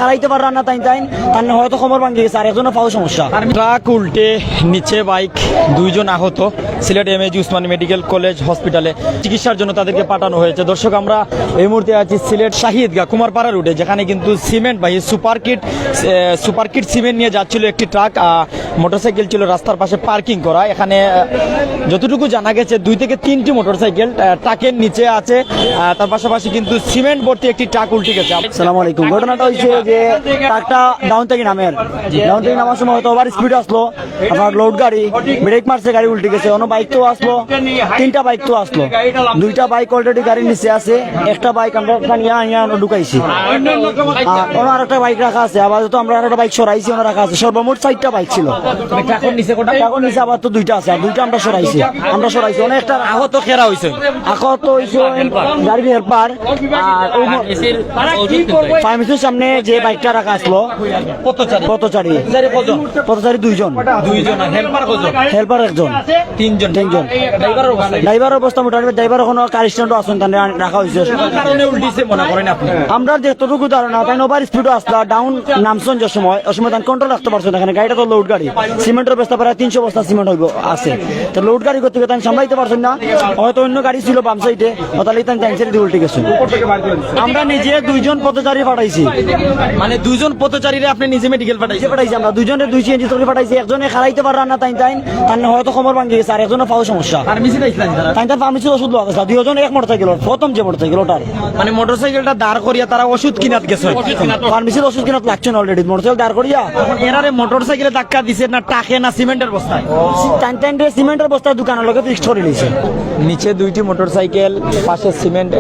খারাইতে পার না তাই তাই আর হয়তো খবর ভাঙে গেছে আর একজনের পাও সমস্যা। ট্রাক উল্টে নিচে বাইক, 2 জন আহত। Sylhet MAG Usmani medical college হসপিটালে চিকিৎসার জন্য তাদেরকে পাঠানো হয়েছে। দর্শক, আমরা এই মুহূর্তে আছি সিলেট শাহিদগা কুমারপাড়া রুটে, যেখানে কিন্তু সিমেন্ট বাহী সুপারকিট সিমেন্ট নিয়ে যাচ্ছিল একটি ট্রাক। মোটরসাইকেল ছিল রাস্তার পাশে পার্কিং করা। এখানে যতটুকু জানা গেছে 2 থেকে 3টি মোটরসাইকেল ট্রাকের নিচে আছে। তার পাশাপাশি কিন্তু সিমেন্ট ভর্তি একটি ট্রাক উল্টে গেছে। আসসালামু আলাইকুম। ঘটনাটা হয়েছে যে ট্রাকটা ডাউন থেকে নামার সময় হয়তো ওভার স্পিড আসলো, আপনার লোড গাড়ি ব্রেক মারছে, গাড়ি উল্টে গেছে। অন্য বাইক তো আসলো, 3টা বাইক তো আসলো, 2টা বাইক অলরেডি গাড়ির নিচে আছে, একটা বাইক আমরা ঢুকাইছি, অন্য আরেকটা বাইক রাখা আছে। আবার তো আমরা আরেকটা বাইক সরাইছি, ওনা রাখা আছে। সর্বমোট 4টা বাইক ছিল। এখন নিচে আবার তো 2টা আছে, আর 2টা আমরা সরাইছি। অনেকটা আহত খেরা হয়েছে। আহত হয়েছে গাড়ির হেল্পার। আর ফার্মেসির সামনে যে বাইকটা রাখা আসলো পথচারী 2 জন, হেল্পার 1 জন, 3 জন। ড্রাইভারের অবস্থা মোটামুটি, ড্রাইভার কোনো কার স্ট্যান্ডও আসুন তাহলে রাখা হয়েছে। আমরা যতটুকু ধারণা তাই ওভার স্পিডও আসলো, ডাউন নামছেন যে সময় ওই সময় কন্ট্রোল রাখতে পারছেন। এখানে গাড়িটা তো লোড গাড়ি, সিমেন্টের বস্তা প্রায় 300 বস্তা সিমেন্ট হইব আছে। তো লোড গাড়ি করতে গিয়ে তাই সামলাইতে পারছেন না, হয়তো অন্য গাড়ি ছিল বাম সাইডে, তাহলে তাই ক্যান্সেল দিয়ে উল্টে গেছে। আমরা নিজে 2 জন পথচারী পাঠাইছি। মানে 2 জন পথচারীরা আপনি নিজে মেডিকেল পাঠাইছে? পাঠাইছি আমরা 2 জনের 2 সিএনজি করে পাঠাইছি। একজনে খারাইতে পার না তাই তাই আর হয়তো খবর ভাঙে গেছে আর একজনের পাও সমস্যা। তাই তার ফার্মেসির ওষুধ লওয়া গেছে। 2 জন এক মোটরসাইকেল, প্রথম যে মোটরসাইকেল ওটার মানে মোটরসাইকেলটা দাঁড় করিয়া তারা ওষুধ কিনাত গেছে। ফার্মেসির ওষুধ কিনাত লাগছে না অলরেডি, মোটরসাইকেল দাঁড় করিয়া। এরারে মোটরসাইকেলে ধাক্কা দিছে না টাকে না সিমেন্টের বস্তায়? টাইম সিমেন্টের বস্তা দোকানের লগে ফিক্সড করে নিয়েছে। নিচে 2টি মোটরসাইকেল, পাশে সিমেন্ট